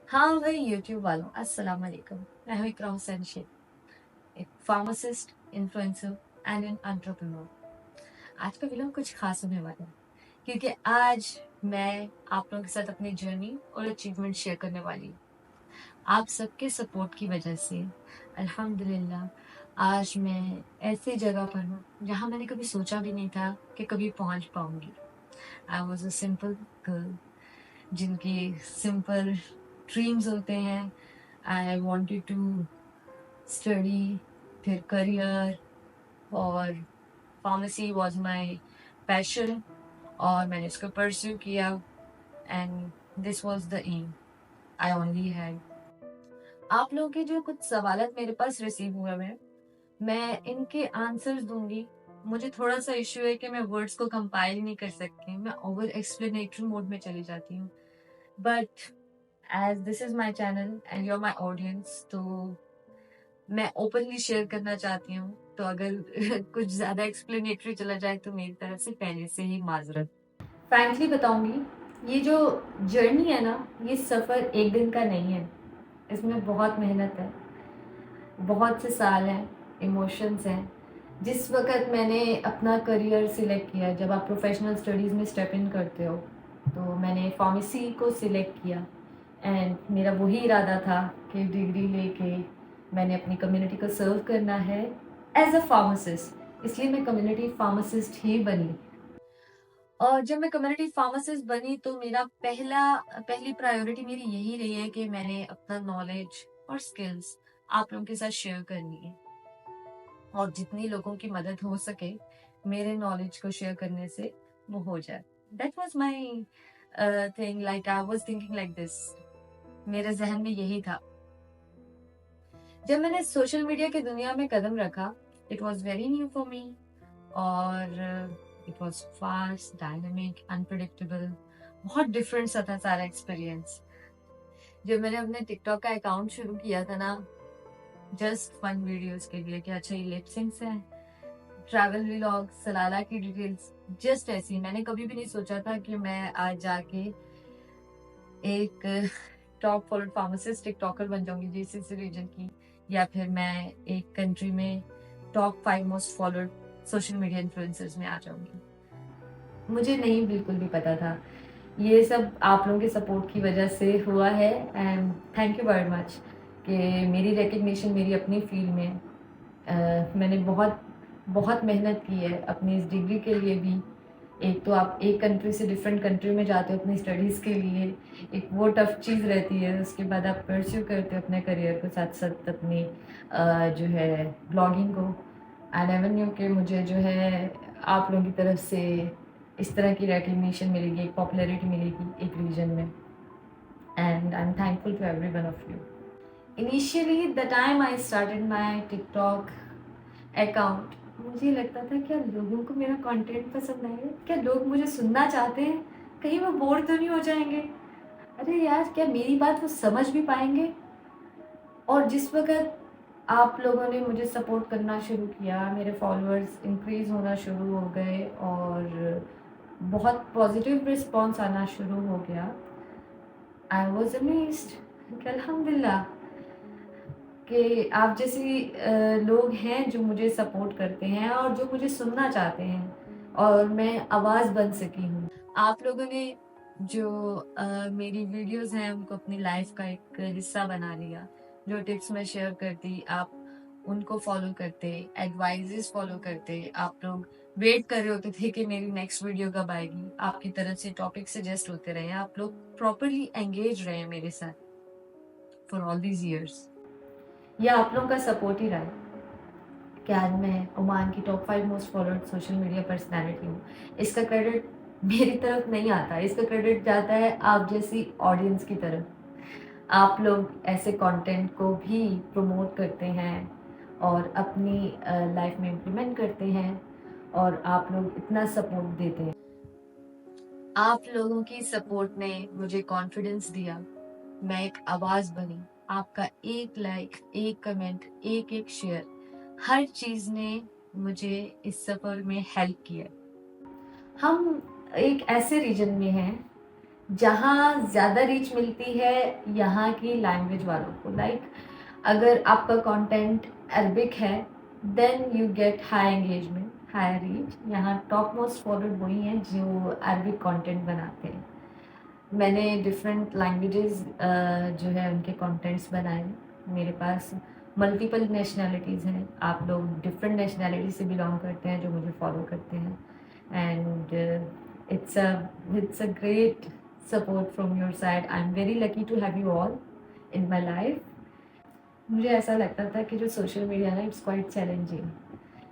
हाँ भाई यूट्यूब वालों, अस्सलाम वालेकुम। मैं हूँ इकरा हुसैन शेख, एक pharmacist, influencer and an entrepreneur. आज का वीडियो कुछ खास होने वाला है क्योंकि आज मैं आप लोगों के साथ अपनी जर्नी और अचीवमेंट शेयर करने वाली हूँ। आप सबके सपोर्ट की वजह से अल्हम्दुलिल्लाह आज मैं ऐसी जगह पर हूँ जहाँ मैंने कभी सोचा भी नहीं था कि कभी पहुँच पाऊंगी। I was a simple girl जिनकी सिंपल ड्रीम्स होते हैं। आई wanted टू स्टडी, फिर करियर, और फार्मेसी वाज माय पैशन और मैंने इसको परस्यू किया and this was the aim I only had. आप लोगों के जो कुछ सवालत मेरे पास रिसीव हुए हैं, मैं इनके आंसर्स दूंगी। मुझे थोड़ा सा इश्यू है कि मैं वर्ड्स को कंपाइल नहीं कर सकती, मैं ओवर एक्सप्लेनेटरी मोड में चली जाती हूँ। But as this is my channel and you are my audience, तो मैं ओपनली शेयर करना चाहती हूँ। तो अगर कुछ ज्यादा एक्सप्लेनेटरी चला जाए तो मेरी तरफ से पहले से ही माजरत। फ्रैंकली बताऊंगी, ये जो जर्नी है ना, ये सफर एक दिन का नहीं है। इसमें बहुत मेहनत है, बहुत से साल हैं, इमोशंस हैं। जिस वक्त मैंने अपना करियर सिलेक्ट किया, जब आप प्रोफेशनल स्टडीज़ में स्टेप इन करते हो, तो मैंने फार्मेसी को सिलेक्ट किया एंड मेरा वही इरादा था कि डिग्री लेके मैंने अपनी कम्युनिटी को सर्व करना है एज अ फार्मासिस्ट। इसलिए मैं कम्युनिटी फार्मासिस्ट ही बनी। और जब मैं कम्युनिटी फार्मासिस्ट बनी तो मेरा पहली प्रायोरिटी मेरी यही रही है कि मैंने अपना नॉलेज और स्किल्स आप लोगों के साथ शेयर करनी है, और जितनी लोगों की मदद हो सके मेरे नॉलेज को शेयर करने से वो हो जाए। That was my thing, like I was thinking like this. मेरे जहन में यही था। जब मैंने सोशल मीडिया की दुनिया में कदम रखा, it was very new for me, और it was fast, dynamic, unpredictable. बहुत डिफरेंट सा था सारा एक्सपीरियंस। जब मैंने अपने टिकटॉक का अकाउंट शुरू किया था ना, जस्ट फन वीडियोस के लिए कि अच्छा ये लिप सिंक्स है, ट्रैवल व्लॉग, सलाला की डिटेल्स, जस्ट ऐसी। मैंने कभी भी नहीं सोचा था कि मैं आज जाके एक टॉप फॉलोड फार्मासिस्ट टिकटॉकर बन जाऊंगी जीसीसी रीजन की, या फिर मैं एक कंट्री में top 5 most followed social media influencers में आ जाऊंगी। मुझे नहीं बिल्कुल भी पता था। ये सब आप लोगों के सपोर्ट की वजह से हुआ है and thank you very much कि मेरी रिकग्निशन मेरी अपनी फील्ड में मैंने बहुत बहुत मेहनत की है अपनी इस डिग्री के लिए भी। एक तो आप एक कंट्री से डिफरेंट कंट्री में जाते हो अपनी स्टडीज़ के लिए, एक वो टफ चीज़ रहती है। उसके बाद आप परस्यू करते हो अपने करियर को, साथ साथ अपनी जो है ब्लॉगिंग को। एंड एवन न्यू के मुझे जो है आप लोगों की तरफ से इस तरह की रिकग्निशन मिलेगी, एक पॉपुलैरिटी मिलेगी एक रीजन में, and I am thankful to every one of you. Initially the time I started my TikTok account, मुझे लगता था क्या लोगों को मेरा कंटेंट पसंद आएगा, क्या लोग मुझे सुनना चाहते हैं, कहीं वो बोर तो नहीं हो जाएंगे, अरे यार क्या मेरी बात वो समझ भी पाएंगे। और जिस वक्त आप लोगों ने मुझे सपोर्ट करना शुरू किया, मेरे फॉलोअर्स इंक्रीज होना शुरू हो गए और बहुत पॉजिटिव रिस्पॉन्स आना शुरू हो गया, आई वॉज अमेज्ड। अल्हम्दुलिल्लाह कि आप जैसी लोग हैं जो मुझे सपोर्ट करते हैं और जो मुझे सुनना चाहते हैं और मैं आवाज़ बन सकी हूँ। आप लोगों ने जो मेरी वीडियोस हैं उनको अपनी लाइफ का एक हिस्सा बना लिया। जो टिप्स मैं शेयर करती आप उनको फॉलो करते, एडवाइजेस फॉलो करते। आप लोग वेट कर रहे होते थे कि मेरी नेक्स्ट वीडियो कब आएगी, आपकी तरफ से टॉपिक सजेस्ट होते रहे, आप लोग प्रॉपरली एंगेज रहे मेरे साथ फॉर ऑल दीज ईयर्स। यह आप लोगों का सपोर्ट ही रहा है कि आज मैं ओमान की top 5 most followed social media personality हूँ। इसका क्रेडिट मेरी तरफ नहीं आता, इसका क्रेडिट जाता है आप जैसी ऑडियंस की तरफ। आप लोग ऐसे कंटेंट को भी प्रमोट करते हैं और अपनी लाइफ में इम्प्लीमेंट करते हैं, और आप लोग इतना सपोर्ट देते हैं। आप लोगों की सपोर्ट ने मुझे कॉन्फिडेंस दिया, मैं एक आवाज़ बनी। आपका एक लाइक, एक कमेंट, एक एक शेयर, हर चीज़ ने मुझे इस सफ़र में हेल्प किया। हम एक ऐसे रीजन में हैं जहाँ ज़्यादा रीच मिलती है यहाँ की लैंग्वेज वालों को। लाइक अगर आपका कंटेंट अरबिक है then you get high engagement, high reach. यहाँ टॉप मोस्ट फॉलोड वही हैं जो अरबिक कंटेंट बनाते हैं। मैंने डिफरेंट लैंग्वेजेस जो है उनके कंटेंट्स बनाए हैं। मेरे पास मल्टीपल नेशनैलिटीज़ हैं। आप लोग डिफरेंट नेशनैलिटी से बिलोंग करते हैं जो मुझे फॉलो करते हैं, and it's a great support from your side. I am very lucky to have you all in my life. मुझे ऐसा लगता था कि जो सोशल मीडिया ना इट्स क्वाइट चैलेंजिंग,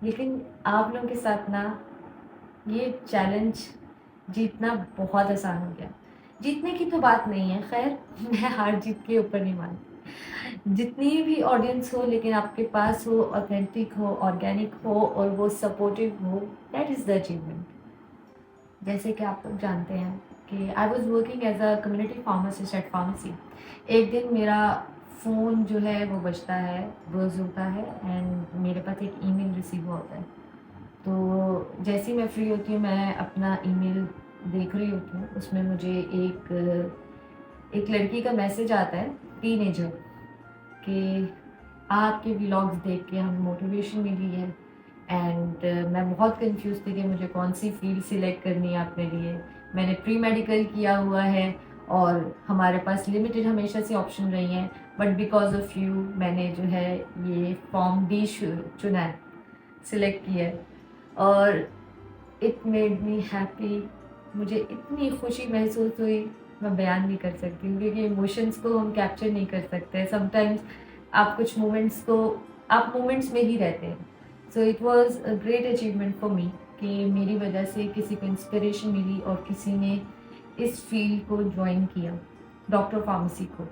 लेकिन आप लोगों के साथ ना ये चैलेंज जीतना बहुत आसान हो गया। जीतने की तो बात नहीं है, खैर मैं हार जीत के ऊपर नहीं मानती। जितनी भी ऑडियंस हो लेकिन आपके पास हो, ऑथेंटिक हो, ऑर्गेनिक हो और वो सपोर्टिव हो, दैट इज़ द अचीवमेंट। जैसे कि आप लोग जानते हैं कि I was working as a community pharmacist at pharmacy. एक दिन मेरा फ़ोन जो है वो बजता है, बज़ होता है, एंड मेरे पास एक ईमेल रिसीव होता है। तो जैसे ही मैं फ्री होती हूँ मैं अपना ईमेल देख रही होती हूँ, उसमें मुझे एक लड़की का मैसेज आता है, टीनेजर, कि आपके व्लॉग्स देख के हमें मोटिवेशन मिली है, एंड मैं बहुत कंफ्यूज थी कि मुझे कौन सी फील्ड सिलेक्ट करनी है अपने लिए। मैंने प्री मेडिकल किया हुआ है और हमारे पास लिमिटेड हमेशा से ऑप्शन रही हैं, बट बिकॉज ऑफ यू मैंने जो है ये फॉर्म डी चुना है, सिलेक्ट किया है, और इट मेड मी हैप्पी। मुझे इतनी खुशी महसूस हुई, मैं बयान नहीं कर सकती हूँ, क्योंकि इमोशंस को हम कैप्चर नहीं कर सकते। समटाइम्स आप कुछ मोमेंट्स को, आप मोमेंट्स में ही रहते हैं। So it was a great achievement for me कि मेरी वजह से किसी को इंस्पिरेशन मिली और किसी ने इस फील्ड को ज्वाइन किया, डॉक्टर फार्मेसी को।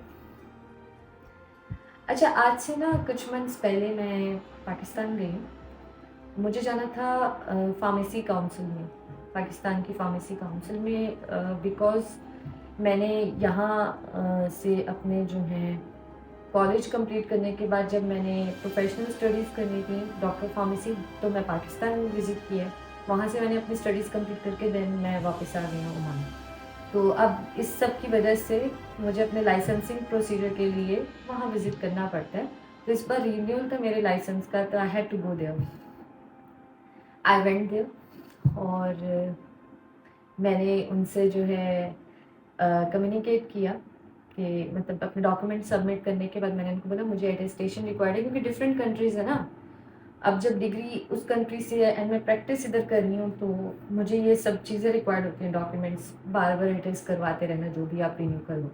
अच्छा, आज से ना कुछ मंथ्स पहले मैं पाकिस्तान गई। मुझे जाना था फार्मेसी काउंसिल में, पाकिस्तान की फार्मेसी काउंसिल में, बिकॉज़ मैंने यहाँ से अपने जो हैं कॉलेज कंप्लीट करने के बाद जब मैंने प्रोफेशनल स्टडीज़ करनी थी डॉक्टर फार्मेसी, तो मैं पाकिस्तान विज़िट किया। वहाँ से मैंने अपनी स्टडीज़ कंप्लीट करके देन मैं वापस आ गई हूँ ओमान। तो अब इस सब की वजह से मुझे अपने लाइसेंसिंग प्रोसीजर के लिए वहाँ विज़िट करना पड़ता है। तो इस बार रिन्यूअल था मेरे लाइसेंस का, तो I had to go there. I went there और मैंने उनसे जो है कम्युनिकेट किया कि मतलब अपने डॉक्यूमेंट सबमिट करने के बाद मैंने उनको बोला मुझे अटेस्टेशन रिक्वायर्ड है, क्योंकि डिफरेंट कंट्रीज़ है ना। अब जब डिग्री उस कंट्री से है एंड मैं प्रैक्टिस इधर कर रही हूँ, तो मुझे ये सब चीज़ें रिक्वायर्ड होती हैं, डॉक्यूमेंट्स बार बार अटेस्ट करवाते रहना जो भी आप रिन्यू कर लो।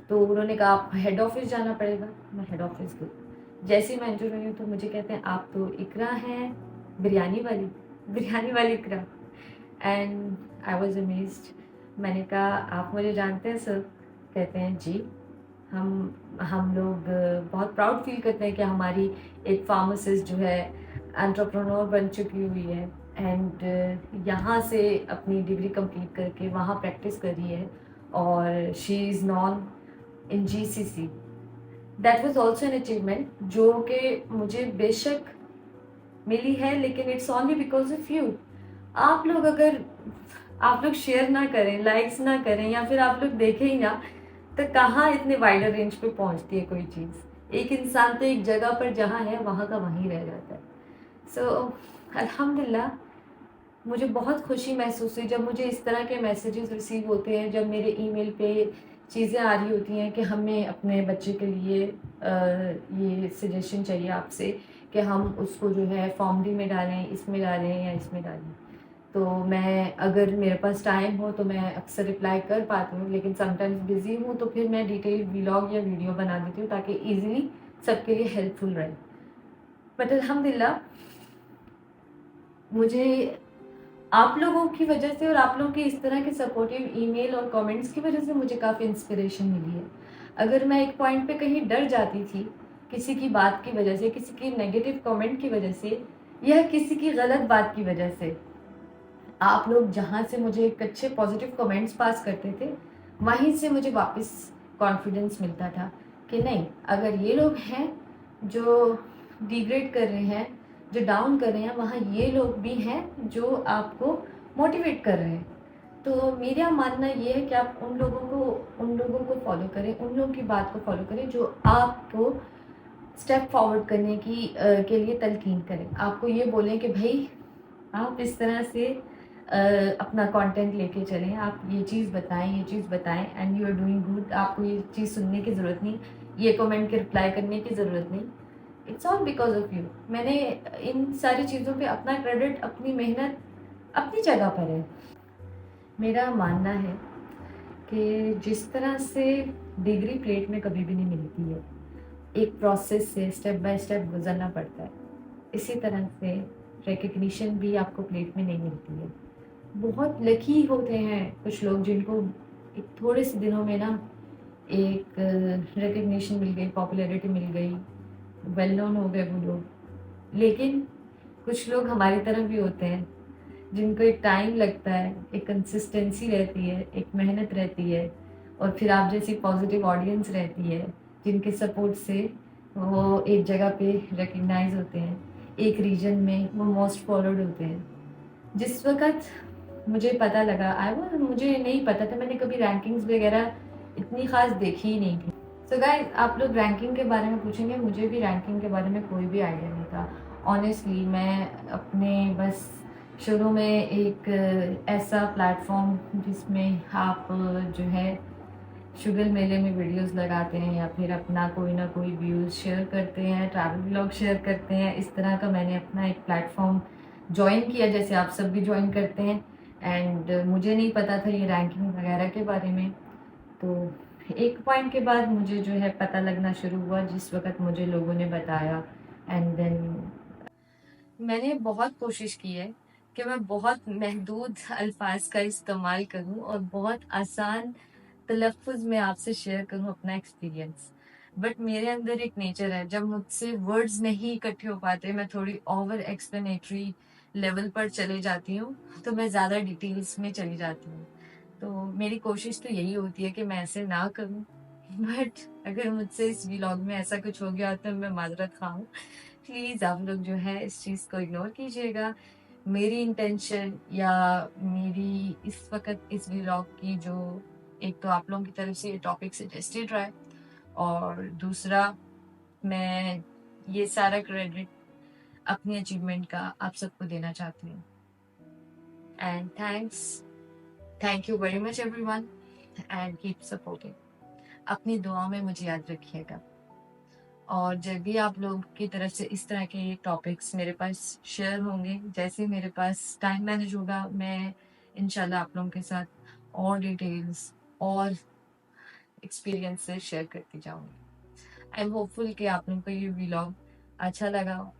तो उन्होंने कहा आप हेड ऑफिस जाना पड़ेगा। मैं हेड ऑफिस गई। जैसे ही मैं एंटर हुई हूँ तो मुझे कहते हैं आप तो इकरा हैं, बिरयानी वाली Iqra. And I was amazed. मैंने कहा आप मुझे जानते हैं सर? कहते हैं जी, हम लोग बहुत प्राउड फील करते हैं कि हमारी एक फार्मासिस्ट जो है एंटरप्रेन्योर बन चुकी हुई है, एंड यहाँ से अपनी डिग्री कंप्लीट करके वहाँ प्रैक्टिस करी है, और she is non in GCC। That was also an achievement जो कि मुझे बेशक मिली है, लेकिन it's only because of you. आप लोग अगर आप लोग शेयर ना करें, लाइक्स ना करें, या फिर आप लोग देखें ही ना, तो कहाँ इतने वाइडर रेंज पे पहुंचती है कोई चीज़। एक इंसान तो एक जगह पर जहाँ है वहाँ का वहीं रह जाता है। सो अल्हम्दुलिल्लाह, मुझे बहुत खुशी महसूस हुई जब मुझे इस तरह के मैसेजेस रिसीव होते हैं, जब मेरे ईमेल पे चीज़ें आ रही होती हैं कि हमें अपने बच्चे के लिए ये सजेशन चाहिए आपसे कि हम उसको जो है फॉर्म डी में डालें, इसमें डालें या इसमें डालें। तो मैं, अगर मेरे पास टाइम हो तो मैं अक्सर रिप्लाई कर पाती हूँ, लेकिन समटाइम्स बिज़ी हूँ तो फिर मैं डिटेल व्लॉग या वीडियो बना देती हूँ ताकि ईज़िली सबके लिए हेल्पफुल रहे। बट अल्हम्दुलिल्लाह, मुझे आप लोगों की वजह से और आप लोगों के इस तरह के सपोर्टिव ईमेल और कमेंट्स की वजह से मुझे काफ़ी इंस्पिरेशन मिली है। अगर मैं एक पॉइंट पे कहीं डर जाती थी किसी की बात की वजह से, किसी की नेगेटिव कमेंट की वजह से, या किसी की गलत बात की वजह से, आप लोग जहाँ से मुझे एक अच्छे पॉजिटिव कमेंट्स पास करते थे, वहीं से मुझे वापस कॉन्फिडेंस मिलता था कि नहीं, अगर ये लोग हैं जो डिग्रेड कर रहे हैं, जो डाउन कर रहे हैं, वहाँ ये लोग भी हैं जो आपको मोटिवेट कर रहे हैं। तो मेरा मानना ये है कि आप उन लोगों को फॉलो करें, उन लोगों की बात को फॉलो करें जो आपको स्टेप फॉरवर्ड करने के लिए तलकीन करें। आपको ये बोलें कि भाई आप इस तरह से अपना कंटेंट लेके चलें, आप ये चीज़ बताएं and you are doing good. आपको ये चीज़ सुनने की ज़रूरत नहीं, ये कमेंट के रिप्लाई करने की ज़रूरत नहीं। It's all because of you. मैंने इन सारी चीज़ों पे अपना क्रेडिट, अपनी मेहनत अपनी जगह पर है। मेरा मानना है कि जिस तरह से डिग्री प्लेट में कभी भी नहीं मिलती है, एक प्रोसेस से स्टेप बाय स्टेप गुजरना पड़ता है, इसी तरह से रिकग्निशन भी आपको प्लेट में नहीं मिलती है। बहुत लकी होते हैं कुछ लोग जिनको एक थोड़े से दिनों में ना एक रिकग्निशन मिल गई, पॉपुलैरिटी मिल गई, वेल नोन हो गए वो लोग। लेकिन कुछ लोग हमारी तरफ भी होते हैं जिनको एक टाइम लगता है, एक कंसिस्टेंसी रहती है, एक मेहनत रहती है, और फिर आप जैसी पॉजिटिव ऑडियंस रहती है जिनके सपोर्ट से वो एक जगह पे रिकग्नाइज होते हैं, एक रीजन में वो मोस्ट फॉलोड होते हैं। जिस वक़्त मुझे पता लगा मुझे नहीं पता था, मैंने कभी रैंकिंग्स वगैरह इतनी ख़ास देखी ही नहीं थी। सो गाइस, आप लोग रैंकिंग के बारे में पूछेंगे, मुझे भी रैंकिंग के बारे में कोई भी आइडिया नहीं था। ऑनेस्टली मैं अपने बस शुरू में एक ऐसा प्लेटफ़ॉर्म जिसमें आप जो है शुगर मेले में वीडियोस लगाते हैं या फिर अपना कोई ना कोई व्यूज़ शेयर करते हैं, ट्रैवल व्लॉग शेयर करते हैं, इस तरह का मैंने अपना एक प्लेटफ़ॉर्म जॉइन किया, जैसे आप सब भी जॉइन करते हैं। एंड मुझे नहीं पता था ये रैंकिंग वगैरह के बारे में। तो एक पॉइंट के बाद मुझे जो है पता लगना शुरू हुआ, जिस वक़्त मुझे लोगों ने बताया। एंड देन मैंने बहुत कोशिश की है कि मैं बहुत महदूद अल्फाज़ का इस्तेमाल करूँ और बहुत आसान तलफ़्फ़ुज़ में आपसे शेयर करूँ अपना एक्सपीरियंस। बट मेरे अंदर एक नेचर है, जब मुझसे वर्ड्स नहीं इकट्ठे हो पाते, मैं थोड़ी ओवर एक्सप्लेनेटरी लेवल पर चले जाती हूँ, तो मैं ज़्यादा डिटेल्स में चली जाती हूँ। तो मेरी कोशिश तो यही होती है कि मैं ऐसे ना करूँ। बट अगर मुझसे इस व्लॉग में ऐसा कुछ हो गया तो मैं माज़रत ख़्वाह हूँ। प्लीज़ आप लोग जो है इस चीज़ को इग्नोर कीजिएगा। मेरी इंटेंशन या मेरी इस वक़्त इस व्लॉग की जो, एक तो आप लोगों की तरफ से ये टॉपिक सजेस्टेड रहा है, और दूसरा मैं ये सारा क्रेडिट अपनी अचीवमेंट का आप सबको देना चाहती हूँ। And thank you very much everyone, and keep supporting. अपनी दुआओं में मुझे याद रखिएगा, और जब भी आप लोग की तरफ से इस तरह के टॉपिक्स मेरे पास शेयर होंगे, जैसे मेरे पास टाइम मैनेज होगा, मैं इंशाल्लाह आप लोगों के साथ और डिटेल्स और एक्सपीरियंस से शेयर करती जाऊंगी। आई एम होपफुल कि आप लोगों को ये व्लॉग अच्छा लगा हो।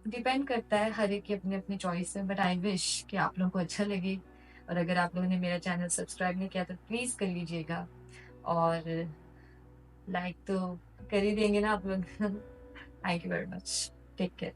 डिपेंड करता है, हर एक की अपनी अपनी चॉइस है, बट आई विश कि आप लोगों को अच्छा लगे। और अगर आप लोगों ने मेरा चैनल सब्सक्राइब नहीं किया तो प्लीज़ कर लीजिएगा, और लाइक तो कर ही देंगे ना आप लोग। Thank you very much, take care.